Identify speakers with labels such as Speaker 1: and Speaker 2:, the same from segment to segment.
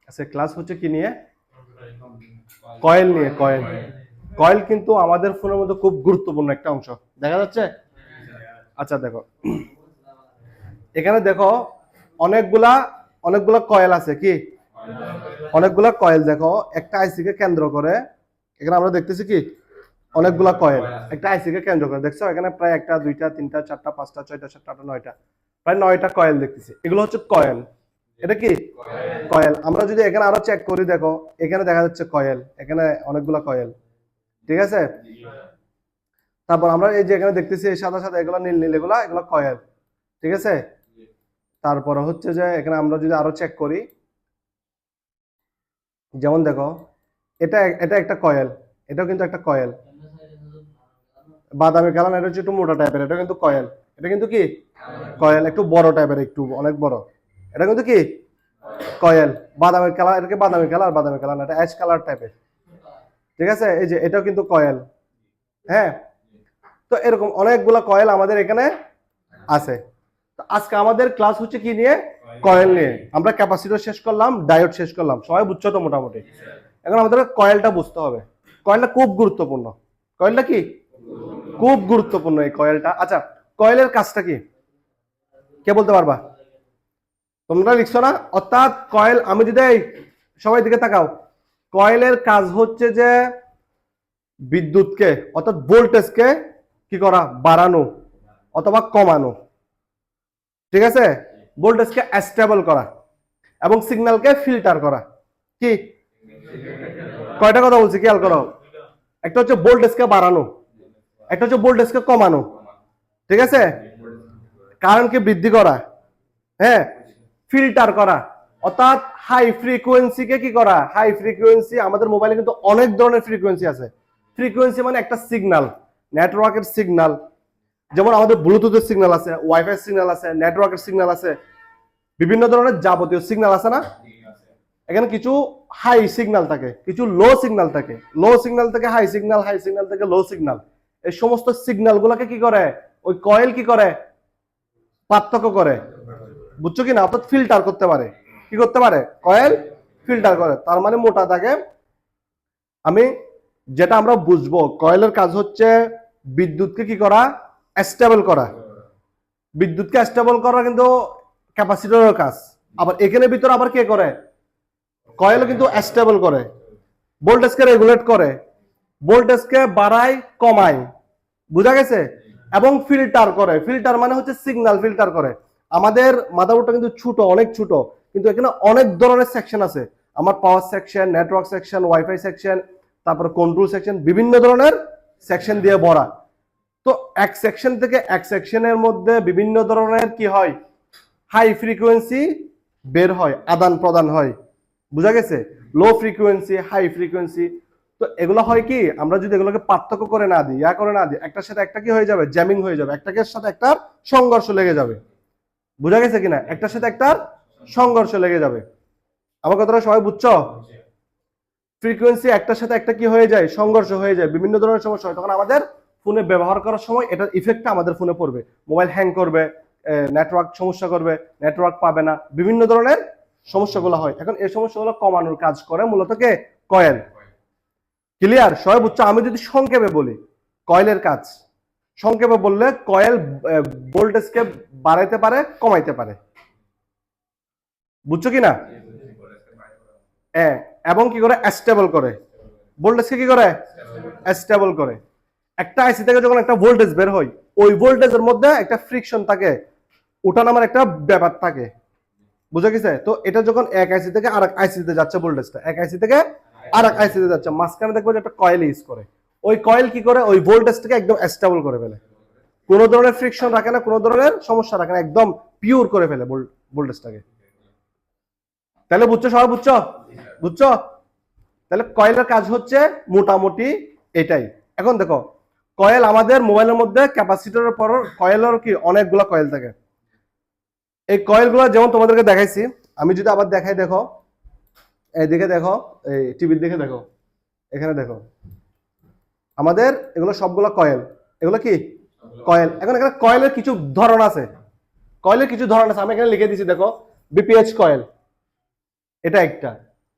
Speaker 1: আচ্ছা ক্লাস হচ্ছে কি নিয়ে? কয়েল নিয়ে। কয়েল কয়েল কিন্তু আমাদের ফোনের মধ্যে খুব গুরুত্বপূর্ণ একটা অংশ। দেখা যাচ্ছে? আচ্ছা দেখো, এখানে দেখো অনেকগুলা অনেকগুলা কয়েল আছে। কি অনেকগুলা কয়েল দেখো একটা আইসি কে কেন্দ্র করে। এখানে আমরা দেখতেছি কি অনেকগুলা কয়েল একটা আইসি কে কেন্দ্র করে। দেখছো এখানে প্রায় একটা, দুইটা, তিনটা, চারটা, পাঁচটা, ছয়টা, সাতটা, আটটা, নয়টা, প্রায় 9টা কয়েল দেখতেছি। এগুলো হচ্ছে কয়েল। এটা কি কয়েল। আমরা যদি এখানে আরো চেক করি, দেখো এখানে দেখা যাচ্ছে কয়েল, এখানে অনেকগুলা কয়েল। ঠিক আছে, তারপর আমরা এই যে এখানে দেখতেছি এই সাদা সাদা এগুলো, নীল নীল, এগুলা এগুলো কয়েল। ঠিক আছে, তারপরে হচ্ছে যে এখানে আমরা যদি আরো চেক করি, যেমন দেখো এটা এটা একটা কয়েল, এটাও কিন্তু একটা কয়েল। বাদামি কালার, এটা হচ্ছে একটু মোটা টাইপের, এটা কিন্তু কয়েল। এটা কিন্তু কি কয়েল, একটু বড় টাইপের, একটু অনেক বড়। এটা কিন্তু কি কয়েল। বাদামি কালার, এটাকে বাদামি কালার, বাদামি কালার না, এটা অ্যাশ কালার টাইপের। ঠিক আছে, এই যে এটাও কিন্তু কয়েল। হ্যাঁ, তো এরকম অনেকগুলা কয়েল আমাদের এখানে আছে। তো আজকে আমাদের ক্লাস হচ্ছে কি নিয়ে? কয়েল নিয়ে। আমরা ক্যাপাসিটর শেষ করলাম, ডায়োড শেষ করলাম, সবাই বুঝছো তো মোটামুটি। এখন আমাদের কয়েলটা বুঝতে হবে। কয়েলটা খুব গুরুত্বপূর্ণ। কয়েলটা কি খুব গুরুত্বপূর্ণ এই কয়েলটা। আচ্ছা, কয়েলের কাজটা কি কে বলতে পারবা? তোমরা লিখছো না? অর্থাৎ কয়েল, আমি যদি সবাই দিকে তাকাও, কয়েলের কাজ হচ্ছে যে বিদ্যুৎকে অর্থাৎ ভোল্টেজকে কি করা? বাড়ানো অথবা কমানো। ঠিক আছে, ভোল্টেজকে স্টেবল করা এবং সিগন্যালকে ফিল্টার করা। কি কয়টা কথা বলছি খেয়াল করো। একটা হচ্ছে ভোল্টেজকে বাড়ানো, একটা হচ্ছে ভোল্টেজকে কমানো। ঠিক আছে, কারেন্টকে বৃদ্ধি করা, হ্যাঁ, ফিল্টার করা। অর্থাৎ হাই ফ্রিকোয়েন্সিকে কি করা? হাই ফ্রিকোয়েন্সি, আমাদের মোবাইলে কিন্তু অনেক ধরনের ফ্রিকোয়েন্সি আছে। ফ্রিকোয়েন্সি মানে একটা সিগন্যাল, নেটওয়ার্কের সিগন্যাল। যেমন আমাদের ব্লুটুথের সিগন্যাল আছে, ওয়াইফাই সিগন্যাল আছে, নেটওয়ার্কের সিগন্যাল আছে, বিভিন্ন ধরনের যাবতীয় সিগন্যাল আছে না? এখানে কিছু হাই সিগন্যাল থাকে, কিছু লো সিগন্যাল থাকে। লো সিগন্যাল থেকে হাই সিগন্যাল, হাই সিগন্যাল থেকে লো সিগন্যাল। এই সমস্ত সিগন্যাল গুলাকে কি করে? ওই কয়েল কি করে? পার্থক্য করে। বুঝছো কিনা? অর্থাৎ ফিল্টার করতে পারে। কি করতে পারে? কয়েল ফিল্টার করে। তার মানে মোটা দাগে আমি যেটা আমরা বুঝবো, কয়েলের কাজ হচ্ছে বিদ্যুৎকে কি করা? স্টেবল করা। বিদ্যুৎকে স্টেবল করা কিন্তু ক্যাপাসিটরের কাজ। আবার এখানে ভিতরে আবার কে করে? কয়েল কিন্তু স্টেবল করে, ভোল্টেজকে রেগুলেট করে, ভোল্টেজকে বাড়ায় কমায়। বুঝা গেছে? এবং ফিল্টার করে। ফিল্টার মানে হচ্ছে সিগন্যাল ফিল্টার করে। আমাদের মাদারবোর্ডটা কিন্তু ছোট, অনেক ছোট, কিন্তু এখানে অনেক ধরনের সেকশন আছে। আমার power section, network section, wifi section, তারপর কন্ট্রোল সেকশন, বিভিন্ন ধরনের সেকশন দিয়ে ভরা। তো এক সেকশন থেকে এক সেকশনের মধ্যে বিভিন্ন ধরনের কি হয়? হাই ফ্রিকোয়েন্সি বের হয়, আদান প্রদান হয়। বুঝা গেছে? Low frequency, high frequency. তো এগুলো হয় কি, আমরা যদি এগুলোকে পার্থক্য করে না দিই, করে না দিই, একটার সাথে একটা কি হয়ে যাবে? জ্যামিং হয়ে যাবে, একটাকে সাথে একটা সংঘর্ষ লেগে যাবে। বুঝা গেছে কিনা? একটার সাথে একটা সংঘর্ষ লেগে যাবে। আমার কথাটা সবাই বুঝছো? ফ্রিকোয়েন্সি একটার সাথে একটা কি হয়ে যায়? সংঘর্ষ হয়ে যায়, বিভিন্ন ধরনের সমস্যা হয়। তখন আমাদের ফোনে ব্যবহার করার সময় এটার ইফেক্টটা আমাদের ফোনে পড়বে। মোবাইল হ্যাং করবে, নেটওয়ার্ক সমস্যা করবে, নেটওয়ার্ক পাবে না, বিভিন্ন ধরনের সমস্যাগুলো হয়। এখন এই সমস্যাগুলো কমানোর কাজ করে মূলত কে? কয়েল। ক্লিয়ার? সবাই বুঝছো? আমি যদি সংক্ষেপে বলি কয়েলের কাজ, সংক্ষেপে বললে কয়েল ভোল্টেজকে বাড়াইতে পারে, কমাইতে পারে। বুঝছো কিনা? হ্যাঁ, এবং কি করে? স্টেবল করে। ভোল্টেজকে কি করে? স্টেবল করে। একটা আইসি থেকে যখন একটা ভোল্টেজ বের হয়, ওই ভোল্টেজের মধ্যে একটা ফ্রিকশন থাকে, ওঠানামার একটা ব্যাপার থাকে। বুঝা গেছে? তো এটা যখন এক আইসি থেকে আরেক আইসিতে যাচ্ছে, ভোল্টেজটা এক আইসি থেকে আরেক আইসিতে যাচ্ছে, মাঝখানে দেখবো যে একটা কয়েল ইউজ করে। ওই কয়েল কি করে? ওই ভোল্টেজটাকে একদম স্টেবল করে ফেলে। কোনো ধরনের ফ্রিকশন রাখে না, কোনো ধরনের সমস্যা রাখে না, একদম পিওর করে ফেলে ভোল্টেজটাকে। তাহলে বুঝছো? সবাই বুঝছো? বুঝছো? তাহলে কয়েলের কাজ হচ্ছে মোটামুটি এটাই। এখন দেখো, কয়েল আমাদের মোবাইলের মধ্যে ক্যাপাসিটরের পর কয়েলের কি অনেকগুলো কয়েল থাকে। এই কয়েলগুলো যেমন তোমাদেরকে দেখাইছি, আমি যদি আবার দেখাই, দেখো এইদিকে দেখো, এই টিভির দিকে দেখো, এখানে দেখো, আমাদের এগুলো সবগুলো কয়েল। এগুলো কি কয়েল। এখন এখানে কয়েলের কিছু ধরন আছে, কয়েলের কিছু ধরন আছে। আমি এখানে লিখে দিয়েছি, দেখো, বিপিএইচ কয়েল, এটা একটা।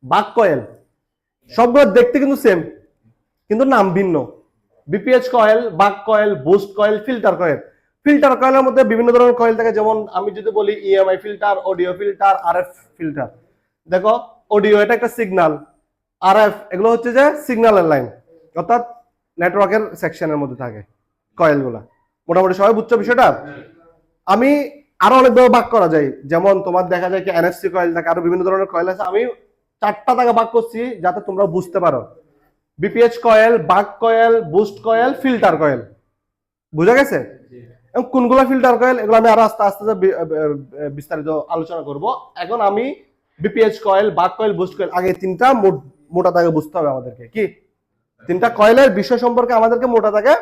Speaker 1: বাক কয়েল সবগুলো দেখতে কিন্তু সেম, কিন্তু নাম ভিন্ন। বিপিএইচ কয়েল, বাক coil, boost coil, filter coil. Filter কয়েলের মধ্যে বিভিন্ন ধরনের কয়েল থাকে, যেমন আমি যদি বলি EMI filter, audio filter, RF filter. দেখো অডিও এটা একটা সিগন্যাল, আরএফ এগুলো হচ্ছে যে সিগন্যালের লাইন, অর্থাৎ নেটওয়ার্কের সেকশনের মধ্যে থাকে কয়েলগুলা। মোটামুটি সবাই বুঝছো বিষয়টা? আমি আরো অনেকভাবে ভাগ করা যায়, যেমন তোমার দেখা যায় কি এনএফসি কয়েল থাকে, আরো বিভিন্ন ধরনের কয়েল আছে। আমি 4টা জায়গা ভাগ করছি যাতে তোমরা বুঝতে পারো। বিপিএইচ কয়েল, বাক coil, boost coil, filter coil. বুঝা গেছে? এবং কোনগুলো ফিল্টার কয়েল এগুলো আমি আরো আস্তে আস্তে বিস্তারিত আলোচনা করব। এখন আমি বিপিএইচ কয়েল, বাক কয়েল, বুস্ট কয়েল, আগে 3টা মোটা দাগে বুঝতে হবে আমাদেরকে। কি 3টা কয়েলের বিষয় সম্পর্কে আমাদেরকে মোটা দাগে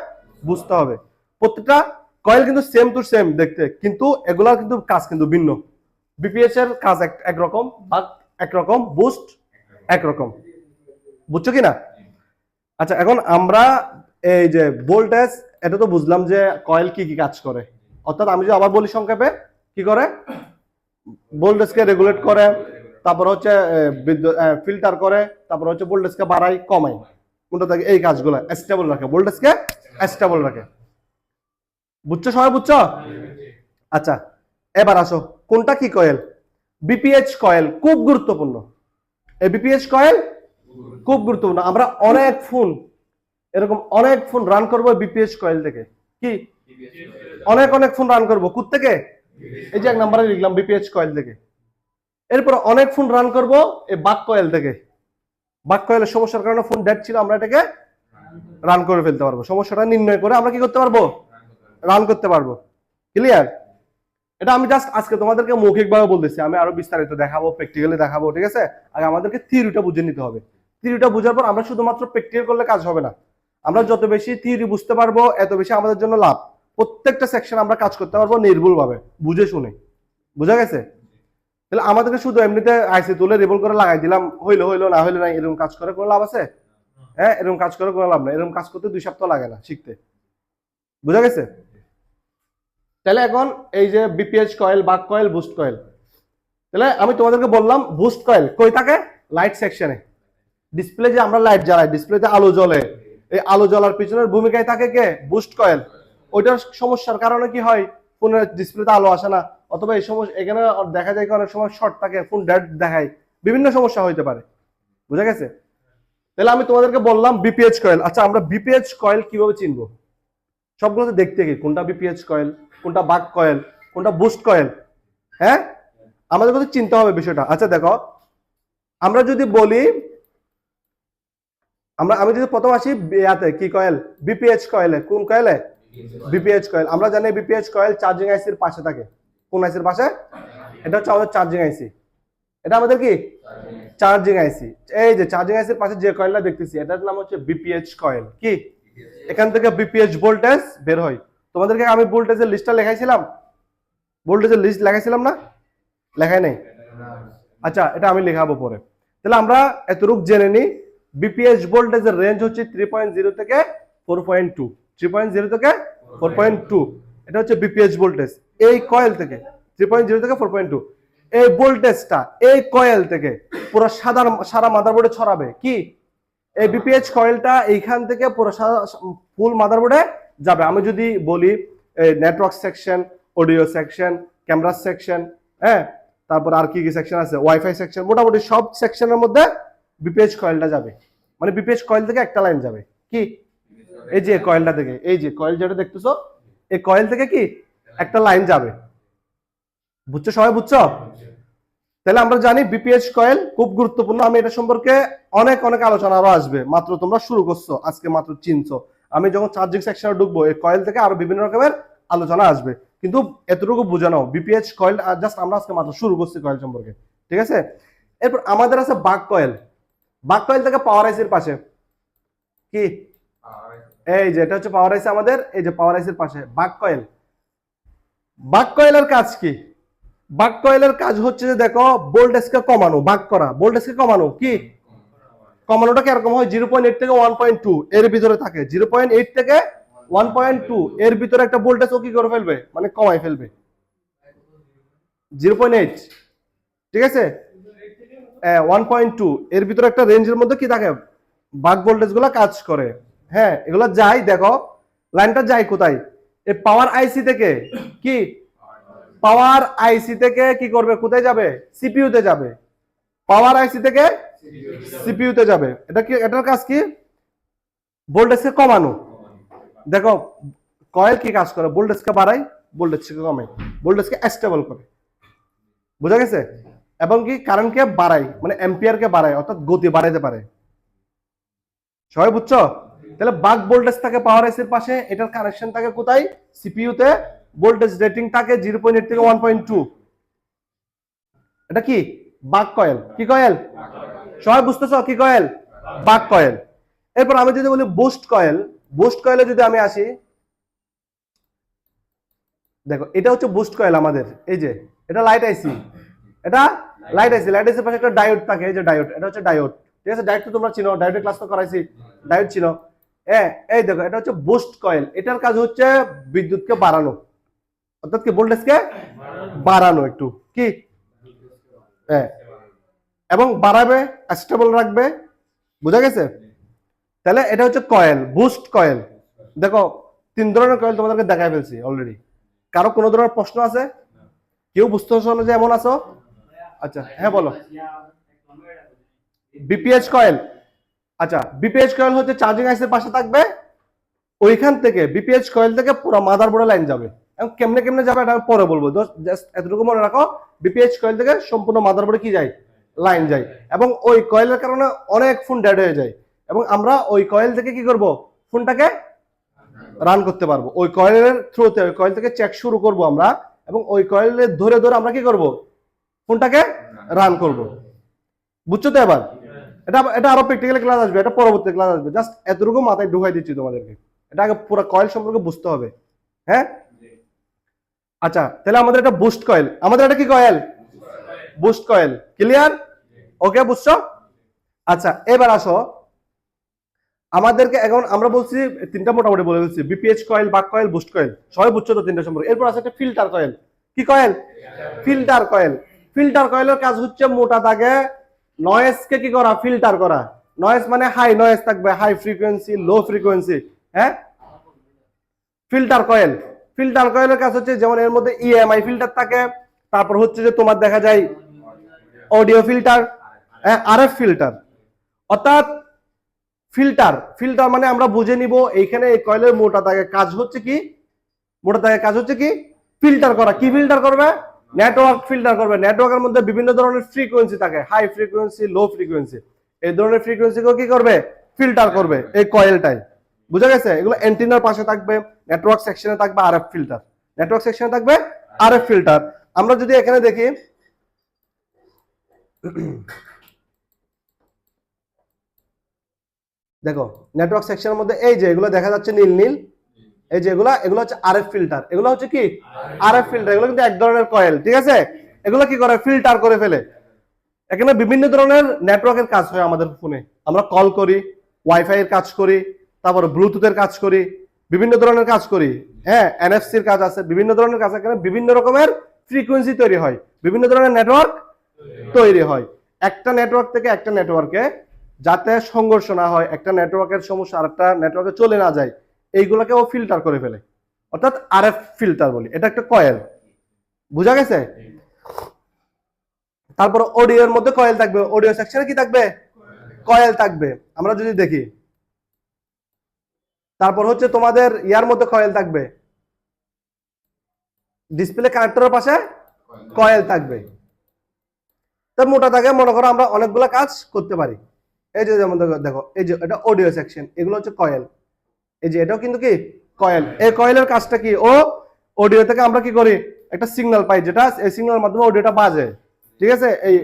Speaker 1: বুঝতে হবে। প্রত্যেকটা কয়েল কিন্তু সেম টু সেম দেখতে, কিন্তু এগুলার কিন্তু কাজ কিন্তু ভিন্ন। বিপিএইচ এর কাজ একরকম, বাক একরকম, বুস্ট একরকম। বুঝছো কিনা? আচ্ছা, এখন আমরা এই যে ভোল্টেজ, এটা তো বুঝলাম যে কয়েল কি কি কাজ করে। অর্থাৎ আমি যদি আবার বলি সংক্ষেপে, কি করে? ভোল্টেজকে রেগুলেট করে, তারপর হচ্ছে ফিল্টার করে, তারপর হচ্ছে ভোল্টেজকে বাড়ায় কমায়, কোনটা থাকে এই কাজগুলো স্টেবল রাখে, ভোল্টেজকে স্টেবল রাখে। বুঝছো সবাই? বুঝছো? আচ্ছা, এবার আসো কোনটা কি কয়েল। বিপিএইচ কয়েল খুব গুরুত্বপূর্ণ। এই বিপিএইচ কয়েল খুব গুরুত্বপূর্ণ। আমরা অনেক ফোন, এরকম অনেক ফোন রান করবো বিপিএইচ কয়েল থেকে। কি অনেক অনেক ফোন রান করবো কোথা থেকে? এই যে 1 নম্বরে লিখলাম বিপিএইচ কয়েল থেকে। এরপর অনেক ফোন রান করবো এই বাক কয়েল থেকে। বাক কয়েলের সমস্যার কারণে ফোন ডেড ছিল, আমরা এটাকে রান করে ফেলতে পারবো। সমস্যাটা নির্ণয় করে আমরা কি করতে পারবো? রান করতে পারবো। ক্লিয়ার? এটা আমি জাস্ট আজকে তোমাদেরকে মৌখিকভাবে বলতেছি, আমি আরো বিস্তারিত দেখাবো, প্র্যাকটিক্যালি দেখাবো। ঠিক আছে? আগে আমাদেরকে থিওরিটা বুঝে নিতে হবে। থিওরিটা বুঝার পর আমরা শুধুমাত্র প্র্যাকটিক্যাল করলে কাজ হবে না। আমরা যত বেশি থিওরি বুঝতে পারবো এত বেশি আমাদের জন্য লাভ। প্রত্যেকটা সেকশন আমরা কাজ করতে পারবো নির্ভুলভাবে, বুঝে শুনে। বুঝা গেছে? তাহলে আমাদেরকে শুধু এমনিতে আইসি তুলে রিভল করে লাগাই দিলাম, হইলো হইলো, না হইলো না, এরকম কাজ করে কোনো লাভ আছে? হ্যাঁ, এরকম কাজ করে কোনো লাভ না। এরকম কাজ করতে 2 সপ্তাহ লাগে না শিখতে। বুঝা গেছে? তাহলে এখন এই যে বিপিএইচ কয়েল, বাক কয়েল, বুস্ট কয়েল, তাহলে আমি তোমাদেরকে বললাম বুস্ট কয়েল কই থাকে? লাইট সেকশনে। ডিসপ্লে যে আমরা লাইট জ্বালাই, ডিসপ্লেতে আলো জ্বলে, এই আলো জ্বলার পিছনের ভূমিকায় থাকে কে? Boost coil. ওইটার সমস্যার কারণে কি হয়? ফোনের ডিসপ্লেতে আলো আসে না, অথবা এই সমস্যা এখানে দেখা যায় অনেক সময় শর্ট থাকে, ফোন ডেড দেখায়, বিভিন্ন সমস্যা হইতে পারে। বুঝা গেছে? তাহলে আমি তোমাদেরকে বললাম বিপিএইচ কয়েল। আচ্ছা, আমরা বিপিএইচ কয়েল কিভাবে চিনবো? সবগুলোতে দেখতে কি কোনটা বিপিএইচ কয়েল, কোনটা বাক কয়েল, কোনটা বুস্ট কয়েল। হ্যাঁ, আমাদের কথা চিনতে হবে বিষয়টা। আচ্ছা দেখো, আমরা যদি বলি, আমি যদি প্রথম আসি ইয়াতে কি কয়েল, বিপিএইচ কয়েলে। কোন কয়েলে? BPH coil. আমরা জানি বিপিএইচ কয়েল চার্জিং আইসির পাশে থাকে। কোন আইসির পাশে? এটা হচ্ছে আমাদের চার্জিং আইসি। এটা আমাদের কি চার্জিং আইসি। এই যে চার্জিং আইসির পাশে যে কয়েলটা দেখতেছি এটার নাম হচ্ছে বিপিএইচ কয়েল। কি এখান থেকে বিপিএইচ ভোল্টেজ বের হয়। তোমাদেরকে আমি ভোল্টেজের লিস্টটা লেখাইছিলাম, ভোল্টেজের লিস্ট লেখাইছিলাম না? লেখাই নাই? আচ্ছা, এটা আমি লেখাবো পরে। তাহলে আমরা এতটুকু জেনে নিই, বিপিএইচ ভোল্টেজের রেঞ্জ হচ্ছে 3.0 থেকে 4.2। 3.0 থেকে 4.2 এটা হচ্ছে বিপিএইচ ভোল্টেজ এই কয়েল থেকে। 3.0 থেকে 4.2 এই ভোল্টেজটা এই কয়েল থেকে পুরো সারা মাদারবোর্ডে ছড়াবে। কি এই বিপিএইচ কয়েলটা এইখান থেকে পুরো ফুল মাদারবোর্ডে যাবে। আমি যদি বলি network section, audio section, camera section, হ্যাঁ, তারপর আর কি কি সেকশন আছে, ওয়াইফাই সেকশন, মোটামুটি সব সেকশনের মধ্যে বিপিএইচ কয়েলটা যাবে। মানে বিপিএইচ কয়েল থেকে একটা লাইন যাবে। কি এই যে কয়েলটা থেকে, এই যে কয়েল যেটা দেখতেছো, এই কয়েল থেকে কি একটা লাইন যাবে। বুঝছো সবাই? বুঝছো? তাহলে আমরা জানি বিপিএইচ কয়েল খুব গুরুত্বপূর্ণ। আমি এটা সম্পর্কে অনেক অনেক আলোচনা আরো আসবে, মাত্র তোমরা শুরু করছো, আজকে মাত্র চিনছো। আমি যখন চার্জিং সেকশনে ঢুকবো এই কয়েল থেকে আরো বিভিন্ন রকমের আলোচনা আসবে, কিন্তু এতটুকু বুঝে নাও বিপিএইচ কয়েল জাস্ট আমরা আজকে মাত্র শুরু করছি কয়েল সম্পর্কে। ঠিক আছে? এরপর আমাদের আছে বাক কয়েল। বাক কয়েল থেকে পাওয়ার আইসির পাশে। কি এই যে এটা হচ্ছে পাওয়ার আইসি আমাদের, এই যে পাওয়ার আইসির পাশে বাক কয়েল। বাক কয়েলের কাজ কি? বাক কয়েলের কাজ হচ্ছে যে দেখো ভোল্টেজকে কমানো, বাক করা, ভোল্টেজকে কমানো। কি কমানোটা কিরকম হয়? 0.8 থেকে 1.2 এর ভিতরে থাকে। 0.8 থেকে 1.2 এর ভিতরে একটা ভোল্টেজ ও কি করে ফেলবে? মানে কমাই ফেলবে। 0.8, ঠিক আছে? 1.2 এর ভিতরে একটা রেঞ্জের মধ্যে কি থাকে, বাক ভোল্টেজ গুলা কাজ করে। হ্যাঁ, এগুলা যাই, দেখো লাইনটা যায় কোথায়, এই পাওয়ার আইসি থেকে, কি পাওয়ার আইসি থেকে কি করবে, কোথায় যাবে, সিপিইউ তে যাবে, পাওয়ার আইসি থেকে সিপিইউ তে যাবে। এটা কি, এটার কাজ কি, ভোল্টেজকে কমানো। দেখো কয়েল কি কাজ করে, ভোল্টেজকে বাড়ায়, ভোল্টেজকে কমায়, ভোল্টেজকে স্টেবল করে, বুঝা গেছে, এবং কি কারেন্টকে বাড়ায়, মানে অ্যাম্পিয়ারকে বাড়ায়, অর্থাৎ গতি বাড়াইতে পারে। সবাই বুঝছো? তাহলে বাক ভোল্টেজ থাকে পাওয়ার আইসির পাশে, এটার কানেকশন থাকে কোথায়, সিপিইউ তে, ভোল্টেজ রেটিং থাকে 0.8 থেকে 1.2। এটা কি বাক কয়েল, কি কয়েল, সবাই বুঝতেছো কি কয়েল, বাক কয়েল। এরপর আমি যদি বলি বুস্ট কয়েল, বুস্ট কয়েলে যদি আমি আসি, দেখো এটা হচ্ছে বুস্ট কয়েল আমাদের, এই যে এটা লাইট আইসি, এটা লাইট আইসি, লাইট আইসির পাশে একটা ডায়োড থাকে, এই যে ডায়োড, এটা হচ্ছে ডায়োড, ঠিক আছে, ডায়োড তো তোমরা চিনো, ডায়োডের ক্লাস তো করাইছি, ডায়োড চিনো। এই দেখো এটা হচ্ছে বুস্ট কয়েল, এটার কাজ হচ্ছে বিদ্যুৎকে বাড়ানো, অর্থাৎ কি ভোল্টেজকে বাড়ানো একটু, কি এবং বাড়াবে, স্টেবল রাখবে, বুঝা গেছে। তাহলে এটা হচ্ছে কয়েল, বুস্ট কয়েল। দেখো 3 ধরনের কয়েল তোমাদেরকে দেখাই ফেলছি অলরেডি। কারো কোনো ধরনের প্রশ্ন আছে, কেউ বুঝতে পারছো না যে এমন আছো? আচ্ছা হ্যাঁ বলো। বিপিএইচ কয়েল, আচ্ছা বিপিএইচ কয়েল হচ্ছে চার্জিং আইসির পাশে থাকবে, ওইখান থেকে বিপিএইচ কয়েল থেকে পুরো মাদারবোর্ডে লাইন যাবে, এবং কেমনে কেমনে যাবে এটা আমি পরে বলবো, জাস্ট এতটুকু মনে রাখো, বিপিএইচ কয়েল থেকে সম্পূর্ণ মাদারবোর্ডে কি যায়, লাইন যায়, এবং ওই কয়েলের কারণে অনেক ফোন ডেড হয়ে যায়, এবং আমরা ওই কয়েল থেকে কি করব, ফোনটাকে রান করতে পারবো, ওই কয়েলের থ্রুতে, ওই কয়েল থেকে চেক শুরু করব আমরা, এবং ওই কয়েলে ধরে ধরে আমরা কি করব, ফোনটাকে রান করব। বুঝছো তো? এবার এটা এটা আরো প্র্যাকটিক্যাল ক্লাস আসবে, এটা পরবর্তী ক্লাস আসবে, জাস্ট এতটুকু মাথায় ঢুকাই দিচ্ছি তোমাদেরকে, এটা আগে পুরো কয়েল সম্পর্কে বুঝতে হবে। হ্যাঁ, আচ্ছা তাহলে আমাদের এটা বুস্ট কয়েল, আমাদের এটা কি কয়েল, বুস্ট কয়েল, ক্লিয়ার? ওকে, বুঝছো? আচ্ছা এবার আসো, আমাদেরকে এখন আমরা বলছি তিনটা মোটামুটি বলে ফেলছি, বিপিএইচ কয়েল, বাক কয়েল, বুস্ট কয়েল, সবাই বুঝছো তো তিনটা সম্পর্কে। এরপর আছে একটা ফিল্টার কয়েল, কি কয়েল, ফিল্টার কয়েল। ফিল্টার কয়েলের কাজ হচ্ছে মোটা দাগে নয়েজ কে কি করা, ফিল্টার করা। নয়েজ মানে হাই নয়েজ থাকবে, হাই ফ্রিকোয়েন্সি, লো ফ্রিকোয়েন্সি। হ্যাঁ, ফিল্টার কয়েল, ফিল্টার কয়েলের কাজ হচ্ছে, যেমন এর মধ্যে ইএমআই ফিল্টার থাকে, তারপর হচ্ছে যে তোমার দেখা যায় অডিও ফিল্টার, আরএফ ফিল্টার। অর্থাৎ ফিল্টার, ফিল্টার মানে আমরা বুঝে নিব এইখানে এই কয়েলের মোটা দাগে কাজ হচ্ছে কি, মোটা দাগে কাজ হচ্ছে কি, ফিল্টার করা। কি ফিল্টার করবে, নেটওয়ার্ক ফিল্টার করবে। নেটওয়ার্কের মধ্যে বিভিন্ন ধরনের ফ্রিকোয়েন্সি থাকে, হাই ফ্রিকোয়েন্সি, লো ফ্রিকোয়েন্সি, এই ধরনের ফ্রিকোয়েন্সিকেও কি করবে, ফিল্টার করবে এই কয়েলটাই। বুঝা গেছে? এগুলো অ্যান্টেনার পাশে থাকবে, নেটওয়ার্ক সেকশনে থাকবে আরএফ ফিল্টার, নেটওয়ার্ক সেকশনে থাকবে আরএফ ফিল্টার। আমরা যদি এখানে দেখি, দেখো নেটওয়ার্ক সেকশনের মধ্যে এই যে এগুলো দেখা যাচ্ছে নীল নীল, এই যে এগুলো হচ্ছে আরএফ ফিল্টার, এগুলো হচ্ছে কি আরএফ ফিল্টার, এগুলো কিন্তু এক ধরনের কয়েল, ঠিক আছে। এগুলো কি করে, ফিল্টার করে ফেলে। এখানে বিভিন্ন ধরনের নেটওয়ার্কের কাজ হয় আমাদের ফোনে, আমরা কল করি, ওয়াইফাই এর কাজ করি, তারপর ব্লুটুথের কাজ করি, বিভিন্ন ধরনের কাজ করি। হ্যাঁ, এনএফসি এর কাজ আছে, বিভিন্ন ধরনের কাজ, এখানে বিভিন্ন রকমের ফ্রিকোয়েন্সি তৈরি হয়, বিভিন্ন ধরনের নেটওয়ার্ক তৈরি হয়। একটা নেটওয়ার্ক থেকে একটা নেটওয়ার্কে যাতে সংঘর্ষ না হয়, একটা নেটওয়ার্কের সমস্যা আরেকটা নেটওয়ার্কে চলে না যায়, এইগুলোকে ও ফিল্টার করে ফেলে, অর্থাৎ আরএফ ফিল্টার বলি। এটা একটা কয়েল, বুঝা গেছে। তারপর অডিওর মধ্যে কয়েল থাকবে, অডিও সেকশনে কি থাকবে, কয়েল থাকবে। আমরা যদি দেখি, তারপর হচ্ছে তোমাদের ইয়ার মধ্যে কয়েল থাকবে, ডিসপ্লে কানেক্টরের পাশে কয়েল থাকবে। তো মোটা দাগে মনে করো আমরা অনেকগুলো কাজ করতে পারি। এই যে যেমন দেখো, এই যে এটা অডিও সেকশন, এগুলো হচ্ছে কয়েল, এই যে এটাও কিন্তু কি কয়েল। এই কয়েলের কাজটা কি, ও অডিও থেকে আমরা কি করি, একটা সিগন্যাল পাই, যেটা এই সিগন্যালের মাধ্যমে অডিওটা বাজে, ঠিক আছে। এই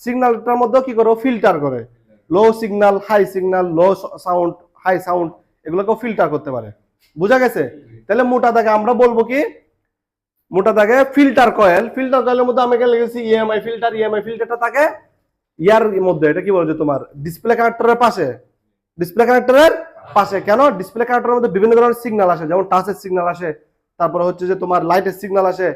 Speaker 1: সিগন্যালটার মধ্যে কি করে, ফিল্টার করে, লো সিগন্যাল, হাই সিগন্যাল, লো সাউন্ড, হাই সাউন্ড, এগুলোকেও ফিল্টার করতে পারে। বুঝা গেছে? তাহলে মোটা দাগে আমরা বলবো কি, মোটা দাগে ফিল্টার কয়েল। ফিল্টার কয়েলের মধ্যে আমি লিখেছি ইএমআই ফিল্টার। ইএমআই ফিল্টারটা থাকে ইয়ার মধ্যে, এটা কি বলছে তোমার ডিসপ্লে কানেক্টরের পাশে, ডিসপ্লে কানেক্টরের পাশে। কেন, ডিসপ্লে কানেক্টরের মধ্যে বিভিন্ন ধরনের সিগন্যাল আসে, যেমন টাচের সিগন্যাল আসে, তারপর হচ্ছে যে তোমার লাইটের সিগন্যাল আসে,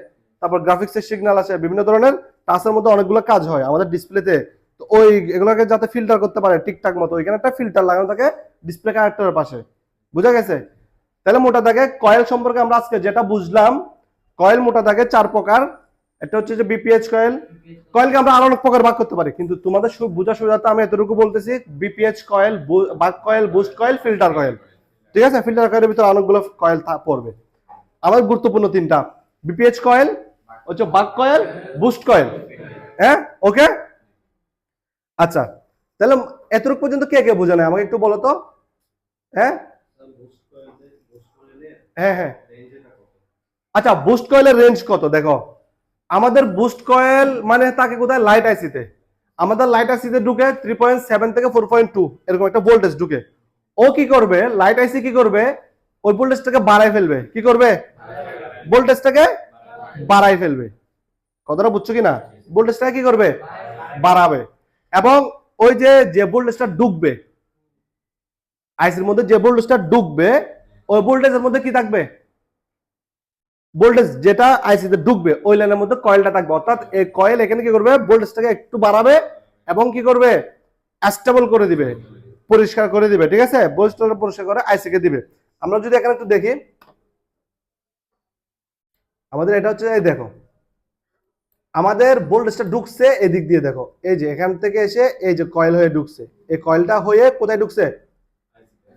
Speaker 1: তারপর গ্রাফিক্সের সিগন্যাল আসে, বিভিন্ন ধরনের। টাচের মধ্যে অনেকগুলো কাজ হয় আমাদের ডিসপ্লেতে, তো ওই এগুলোকে যাতে ফিল্টার করতে পারে ঠিকঠাক মতো ওইখানে একটা ফিল্টার লাগানো থাকে ডিসপ্লে কানেক্টরের পাশে। বুঝা গেছে? তাহলে মোটা দাগে কয়েল সম্পর্কে আমরা আজকে যেটা বুঝলাম, কয়েল মোটা দাগে 4 প্রকার। একটা হচ্ছে যে বিপিএইচ কয়েল। কয়েলকে আমরা আরো অনেক প্রকার ভাগ করতে পারি, কিন্তু তোমাদের বোঝার সুবিধার্থে আমি এতটুকু বলতেছি, বিপিএইচ কয়েল, বাক coil, boost coil, filter coil. ঠিক আছে? ফিল্টার কয়েলের ভিতরে অনেকগুলো কয়েল পড়বে। আমার গুরুত্বপূর্ণ 3টা, বিপিএইচ কয়েল, হচ্ছে বাক কয়েল, বুস্ট কয়েল। হ্যাঁ, ওকে। আচ্ছা, তাহলে এতটুকু পর্যন্ত কে কে বোঝে না আমাকে একটু বলো তো। হ্যাঁ হ্যাঁ হ্যাঁ আচ্ছা, বুস্ট কয়েলের রেঞ্জ কত? দেখো, আমাদের বুস্ট কয়েল মানে তাকে কোথায়, লাইট আইসিতে। আমাদের লাইট আইসিতে ঢুকে 3.7 থেকে 4.2 এরকম একটা ভোল্টেজ ঢুকে। ও কি করবে, লাইট আইসি কি করবে, ওই ভোল্টেজটাকে বাড়াই ফেলবে। কি করবে, ভোল্টেজটাকে বাড়াই ফেলবে। কথাটা বুঝছো কিনা? ভোল্টেজটাকে কি করবে, বাড়াবে। এবং ওই যে ভোল্টেজটা ঢুকবে আইসির মধ্যে, যে ভোল্টেজটা ঢুকবে ওই ভোল্টেজের মধ্যে কি থাকবে, ভোল্টেজ যেটা আইসিতে ঢুকবে ওই লাইনের মধ্যে কয়েলটা থাকবে। অর্থাৎ এই কয়েল এখানে কি করবে, ভোল্টেজটাকে একটু বাড়াবে এবং কি করবে, স্টেবল করে দিবে, পরিষ্কার করে দিবে। ঠিক আছে? ভোল্টেজটা পরিষ্কার করে আইসিকে দিবে। আমরা যদি এখানে একটু দেখি, আমাদের এটা হচ্ছে, এই দেখো আমাদের ভোল্টেজটা ঢুকছে এদিক দিয়ে। দেখো এই যে এখান থেকে এসে এই যে কয়েল হয়ে ঢুকছে, এই কয়েলটা হয়ে কোথায় ঢুকছে,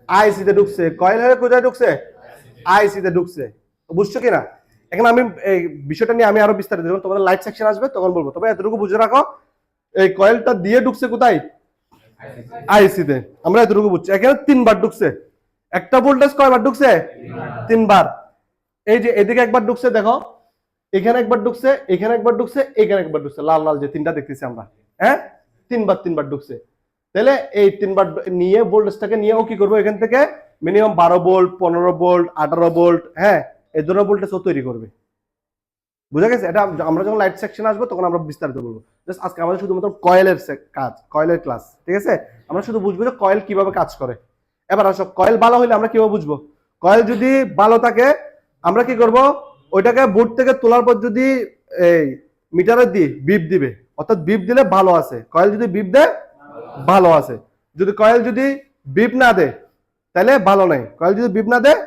Speaker 1: আইসিতে ঢুকছে। কয়েল হয়ে কোথায় ঢুকছে, আইসিতে ঢুকছে। বুঝছো কিনা? এখন আমি এই বিষয়টা নিয়ে আমি আরো বিস্তারিত যখন তোমাদের লাইট সেকশন আসবে তখন বলবো, তবে এতটুকু বুঝে রাখো, এই কয়েলটা দিয়ে ঢুকছে কোথায়, আইসিতে। আমরা এতটুকু বুঝছি। এখানে 3 বার ঢুকছে, একটা ভোল্টেজ কয়বার ঢুকছে, 3 বার। এই যে এদিকে একবার ঢুকছে, দেখো এখানে একবার ঢুকছে, এখানে একবার ঢুকছে, এখানে একবার ঢুকছে, লাল লাল যে 3টা দেখতেছি আমরা। হ্যাঁ, 3বার ঢুকছে। তাহলে এই 3বার নিয়ে ভোল্টেজটাকে নিয়ে ও কি করবো, এখান থেকে মিনিমাম 12 ভোল্ট, 15 ভোল্ট, 18 ভোল্ট, হ্যাঁ এই ধরনের ভোল্টেজ ও তৈরি করবে। বুঝা গেছে? এটা আমরা যখন লাইট সেকশন আসবো তখন আমরা বিস্তারিত বলবো। জাস্ট আজকে আমাদের শুধুমাত্র কয়েলের কাজ, কয়েলের ক্লাস। ঠিক আছে? আমরা শুধু বুঝবো যে কয়েল কিভাবে কাজ করে। এবার আসো, কয়েল ভালো হইলে আমরা কিভাবে বুঝবো? কয়েল যদি ভালো থাকে আমরা কি করব, ওইটাকে বোর্ড থেকে তোলার পর যদি এই মিটারে দিই, বিপ দিবে। অর্থাৎ বিপ দিলে ভালো আছে, কয়েল যদি বিপ দেয় ভালো আছে। যদি কয়েল যদি বিপ না দেয় তাহলে ভালো নাই, কয়েল যদি বিপ না দেয়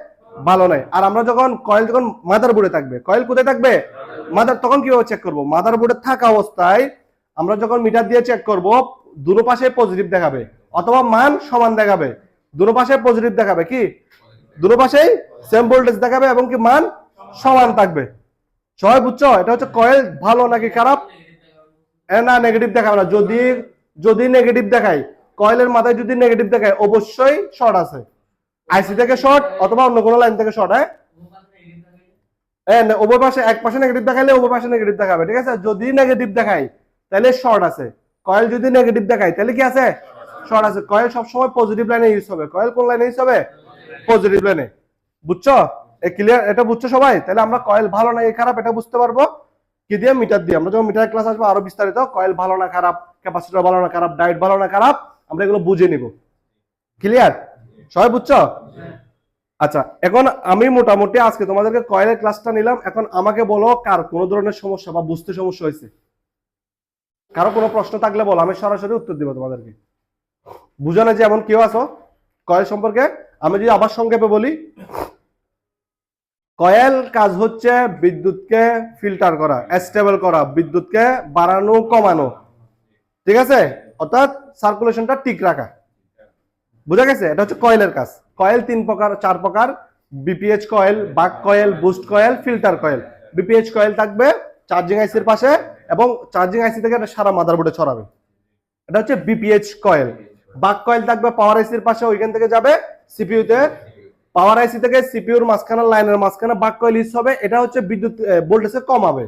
Speaker 1: ভালো নাই। আর আমরা যখন কয়েল যখন মাদার বোর্ডে থাকবে, কয়েল কোথায় থাকবে, মাদার, তখন কিভাবে চেক করব, মাদার বোর্ডে থাকা অবস্থায় আমরা যখন মিটার দিয়ে চেক করব, দুটো পাশে পজিটিভ দেখাবে অথবা মান সমান দেখাবে। দুটো পাশে পজিটিভ দেখাবে, কি দুটো পাশেই সেম ভোল্টেজ দেখাবে এবং কি মান সমান থাকবে। সবাই বুঝছো? এটা হচ্ছে কয়েল ভালো নাকি খারাপ। না, নেগেটিভ দেখাবে না। যদি যদি নেগেটিভ দেখায়, কয়েলের মাথায় যদি নেগেটিভ দেখায় অবশ্যই শর্ট আছে, আইসি থেকে শর্ট অথবা অন্য কোনো লাইন থেকে শর্ট। হ্যাঁ, উভয় পাশে, এক পাশে নেগেটিভ দেখাইলে উভয় পাশে নেগেটিভ দেখাবে। ঠিক আছে? যদি নেগেটিভ দেখায় তাহলে শর্ট আছে। কয়েল যদি নেগেটিভ দেখায় তাহলে কি আছে, শর্ট আছে। কয়েল সবসময় পজিটিভ লাইনে ইউজ হবে। কয়েল কোন লাইনে ইউজ হবে, পজিটিভ লাইনে। বুঝছো? ক্লিয়ার? এটা বুঝছো সবাই? তাহলে আমরা কয়েল ভালো না খারাপ এটা বুঝতে পারবো কি দিয়ে, মিটার দিয়ে। আমরা যখন মিটার ক্লাস আসবো আরো বিস্তারিত, কয়েল ভালো না খারাপ, ক্যাপাসিটর ভালো না খারাপ, ডায়োড ভালো না খারাপ, আমরা এগুলো বুঝে নিব। ক্লিয়ার? সবাই বুঝছো? আচ্ছা, এখন আমি মোটামুটি আজকে তোমাদেরকে কয়েলের ক্লাসটা নিলাম। এখন আমাকে বলো কার কোন ধরনের সমস্যা বা বুঝতে সমস্যা হয়েছে, কারো কোনো প্রশ্ন থাকলে বলো, আমি সরাসরি উত্তর দিব তোমাদেরকে। বুঝো না যে এমন কেউ আছো কয়েল সম্পর্কে? আমি যদি আবার সংক্ষেপে বলি, কয়েল কাজ হচ্ছে বিদ্যুৎকে ফিল্টার করা, স্টেবল করা, বিদ্যুৎকে বাড়ানো কমানো। ঠিক আছে? অর্থাৎ সার্কুলেশনটা ঠিক রাখা। বুঝা গেছে? এটা হচ্ছে কয়েলের কাজ। কয়েল 3 প্রকার 4 প্রকার, বিপিএইচ কয়েল, বাক coil, boost coil, filter coil. BPH coil থাকবে চার্জিং আইসির পাশে এবং চার্জিং আইসি থেকে এটা সারা মাদারবোর্ডে ছড়াবে। এটা হচ্ছে বিপিএইচ কয়েল। বাক কয়েল থাকবে পাওয়ার আইসির পাশে, ওইখান থেকে যাবে সিপিইউতে। পাওয়ার আইসি থেকে সিপিইউর মাঝখানে, লাইনের মাঝখানে বাক কয়েল ইউজ হবে। এটা হচ্ছে বিদ্যুৎ ভোল্টেজকে কমাবে।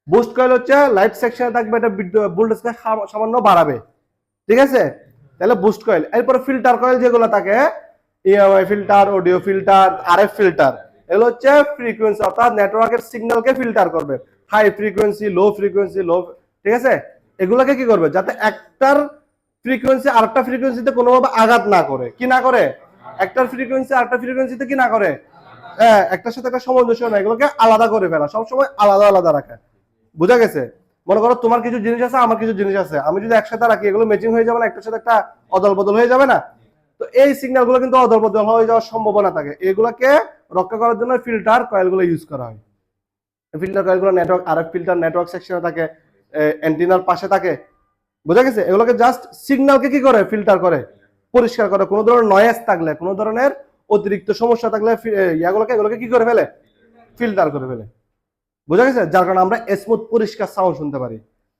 Speaker 1: বুস্ট কয়েল হচ্ছে লাইট সেকশনে থাকবে, এটা ভোল্টেজকে সামান্য বাড়াবে। ঠিক আছে? তাহলে বুস্ট কয়েল। এরপরে ফিল্টার কয়েল যেগুলো থাকে, EMI filter, audio filter, RF filter, এগুলো হচ্ছে ফ্রিকোয়েন্সি অর্থাৎ নেটওয়ার্কের সিগন্যালকে ফিল্টার করবে। হাই ফ্রিকোয়েন্সি, লো ফ্রিকোয়েন্সি, লো। ঠিক আছে? এগুলোকে কি করবে, যাতে একটার ফ্রিকোয়েন্সি আরেকটা ফ্রিকোয়েন্সিতে কোনোভাবে আঘাত না করে। কি না করে, একটার ফ্রিকোয়েন্সি আরেকটা ফ্রিকোয়েন্সিতে কি না করে, হ্যাঁ একটার সাথে একটা সামঞ্জস্য না, এগুলোকে আলাদা করে ফেলা, সবসময় আলাদা আলাদা রাখা। বুঝা গেছে? মনে করো তোমার কিছু জিনিস আছে, আমার কিছু জিনিস আছে, আমি যদি একসাথে রাখি এগুলো ম্যাচিং হয়ে যাবে না, একটার সাথে একটা অদল বদল হয়ে যাবে না? তো এই সিগন্যাল গুলো কিন্তু অদল বদল হয়ে যাওয়ার সম্ভাবনা থাকে, এগুলোকে রক্ষা করার জন্য ফিল্টার কয়েল গুলো ইউজ করা হয়। ফিল্টার কয়েল গুলো নেটওয়ার্ক, আরেক ফিল্টার নেটওয়ার্ক সেকশনে থাকে, অ্যান্টিনার পাশে থাকে, বোঝা গেছে? এগুলোকে জাস্ট সিগন্যালকে কি করে, ফিল্টার করে, পরিষ্কার করে, কোনো ধরনের নয়েজ থাকলে, কোনো ধরনের অতিরিক্ত সমস্যা থাকলে এগুলোকে কি করে ফেলে, ফিল্টার করে ফেলে, বোঝা গেছে? যার কারণে আমরা স্মুথ পরিষ্কার সাউন্ড শুনতে পারি,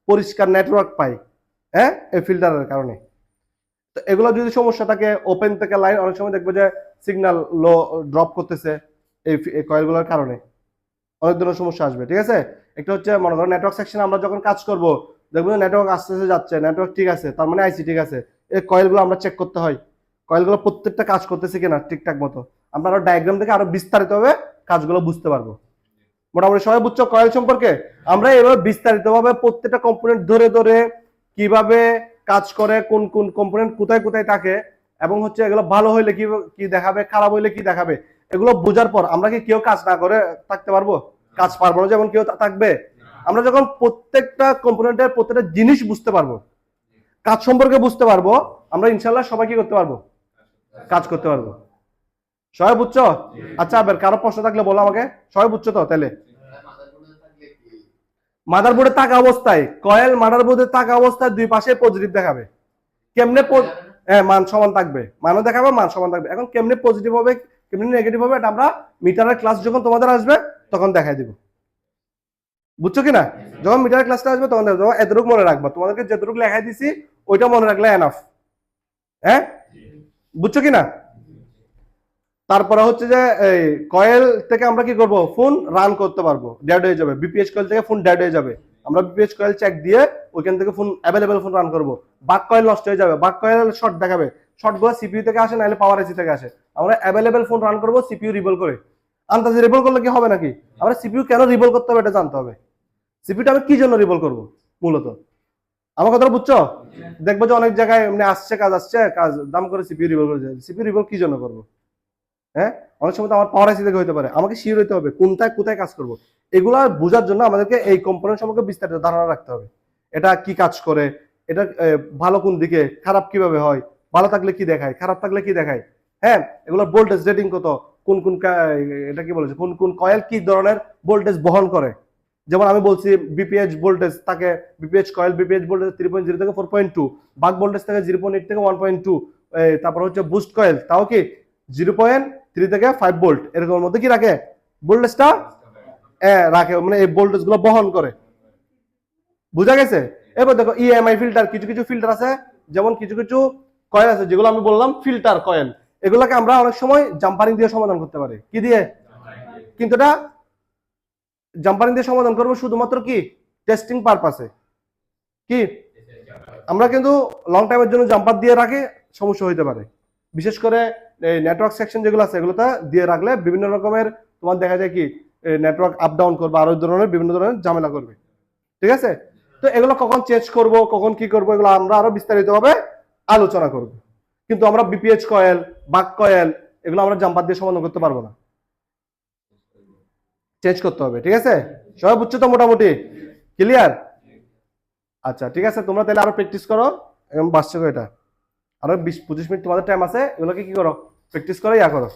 Speaker 1: পরিষ্কার নেটওয়ার্ক পাই, হ্যাঁ, এই ফিল্টারের কারণে। তো এগুলো যদি সমস্যা থাকে, ওপেন থেকে লাইন অনেক সময় দেখবো যে সিগন্যাল লো ড্রপ করতেছে, এই কয়েলগুলোর কারণে অনেক ধরনের সমস্যা আসবে, ঠিক আছে? একটা হচ্ছে মনে করো নেটওয়ার্ক সেকশনে আমরা যখন কাজ করব, দেখবো নেটওয়ার্ক আস্তে আস্তে যাচ্ছে, নেটওয়ার্ক ঠিক আছে, তার মানে আইসি ঠিক আছে, এই কয়েলগুলো আমরা চেক করতে হয়, কয়েলগুলো প্রত্যেকটা কাজ করতেছে কিনা ঠিকঠাক মতো। আমরা আরো ডায়াগ্রাম থেকে আরো বিস্তারিত ভাবে কাজগুলো বুঝতে পারবো। মোটামুটি সবাই বুঝছো কয়েল সম্পর্কে? আমরা এভাবে বিস্তারিত ভাবে প্রত্যেকটা কম্পোনেন্ট ধরে ধরে কিভাবে কাজ করে, কোন কোন কম্পোনেন্ট কোথায় কোথায় থাকে, এবং হচ্ছে এগুলো ভালো হইলে কি কি দেখাবে, খারাপ হইলে কি দেখাবে, এগুলো বোঝার পর আমরা কি কেউ কাজ না করে থাকতে পারবো? কাজ পারবো না, যেমন কেউ থাকবে? আমরা যখন প্রত্যেকটা কম্পোনেন্টের প্রত্যেকটা জিনিস বুঝতে পারবো, কাজ সম্পর্কে বুঝতে পারবো, আমরা ইনশাল্লাহ সবাই কি করতে পারবো, কাজ করতে পারবো। সবাই বুঝছো? আচ্ছা, এবার কারো প্রশ্ন থাকলে বলো আমাকে। সবাই বুঝছো তো তাহলে? মাদারবোর্ডে থাকা অবস্থায়, কয়েল মাদারবোর্ডে থাকা অবস্থায় দুই পাশে পজিটিভ দেখাবে। কেমনে? হ্যাঁ, মান সমান থাকবে, মানও দেখাবে, মান সমান থাকবে। এখন কেমনে পজিটিভ হবে, কেমনে নেগেটিভ হবে, এটা আমরা মিটারের ক্লাস যখন তোমাদের আসবে তখন দেখাই দিব, বুঝছো কিনা? যখন মিটারের ক্লাসটা আসবে তখন দেখো, এতটুকু মনে রাখবা, তোমাদেরকে যেটুকু লেখাই দিছি ওইটা মনে রাখলে এনাফ, হ্যাঁ, বুঝছো কিনা? তারপরে হচ্ছে যে এই কয়েল থেকে আমরা কি করব, ফোন রান করতে পারবো, ডেড হয়ে যাবে, বিপিএইচ কয়েল থেকে ফোন ডেড হয়ে যাবে, আমরা বিপিএইচ কয়েল চেক দিয়ে ওইখান থেকে ফোন অ্যাভেলেবেল ফোন রান করব। বাক কয়েল নষ্ট হয়ে যাবে, বাক কয়েল শর্ট দেখাবে, শর্টগুলো সিপিইউ থেকে আসে, নাহলে পাওয়ার আইসি থেকে আসে, আমরা অ্যাভেলেবেল ফোন রান করব সিপিইউ রিভল করে। আন্দাজে রিভল করলে কি হবে নাকি? আমরা সিপিইউ কেন রিভল করতে হবে এটা জানতে হবে, সিপিইউটা আমি কি জন্য রিভল করব মূলত, আমার কথা বুঝছো? দেখবো যে অনেক জায়গায় এমনি আসছে, কাজ আসছে, কাজ দাম করে সিপিইউ রিভল করে, সিপিইউ রিভল কি জন্য করবো? হ্যাঁ, অনেক সময় তো আমার পাওয়ার আইসি থেকে হতে পারে, আমাকে শিওর হতে হবে কোনটায় কোথায় কাজ করব। এগুলা বোঝার জন্য আমাদেরকে এই কম্পোনেন্ট সম্পর্কে বিস্তারিত ধারণা রাখতে হবে, এটা কি কাজ করে, এটা ভালো কোন দিকে, খারাপ কিভাবে হয়, ভালো থাকলে কি দেখায়, খারাপ থাকলে কি দেখায়, হ্যাঁ, এগুলো ভোল্টেজ রেটিং কত, কোন কোন এটা কি বলেছে, কোন কোন কয়েল কি ধরনের ভোল্টেজ বহন করে। যেমন আমি বলছি বিপিএইচ ভোল্টেজ থাকে, বিপিএইচ কয়েল বিপিএইচ ভোল্টেজ 3.0 থেকে 4.2, বাক ভোল্টেজ থেকে 0.8 থেকে 1.2, তারপর হচ্ছে বুস্ট কয়েল তাও কি 0.3 থেকে 5 ভোল্ট, এরকম মধ্যে কি রাখে ভোল্টেজটা, রাখে, মানে এই ভোল্টেজ গুলো বহন করে, বুঝা গেছে? এবার দেখো ইএমআই ফিল্টার, কিছু কিছু ফিল্টার আছে, যেমন কিছু কিছু কয়েল আছে যেগুলো আমি বললাম ফিল্টার কয়েল, এগুলোকে আমরা অনেক সময় জাম্পারিং দিয়ে সমাধান করতে পারি, কি দিয়ে? কিন্তু এটা জাম্পারিং দিয়ে সমাধান করবো শুধুমাত্র কি টেস্টিং পারপাসে, কি আমরা কিন্তু লং টাইমের জন্য জাম্পার দিয়ে রাখি, সমস্যা হইতে পারে, বিশেষ করে এই নেটওয়ার্ক সেকশন যেগুলো আছে এগুলোতে দিয়ে রাখলে বিভিন্ন রকমের তোমার দেখা যায় কি নেটওয়ার্ক আপ ডাউন করবে, আরো ধরনের বিভিন্ন ধরনের ঝামেলা করবে, ঠিক আছে? তো এগুলো কখন চেঞ্জ করব, কখন কি করব, এগুলো আমরা আরো বিস্তারিতভাবে আলোচনা করব। কিন্তু আমরা বিপিএইচ কয়েল, বাক কয়েল, এগুলো আমরা জাম্পার দিয়ে সমাধান করতে পারবো না, চেঞ্জ করতে হবে, ঠিক আছে? সবাই বুঝছো তো মোটামুটি? ক্লিয়ার? আচ্ছা, ঠিক আছে, তোমরা তাহলে আরো প্র্যাকটিস করো, এবং বাসছে এটা আরো 20-25 মিনিট তোমাদের টাইম আছে, এগুলোকে কি করো, প্র্যাকটিস করো, ইয়া করো।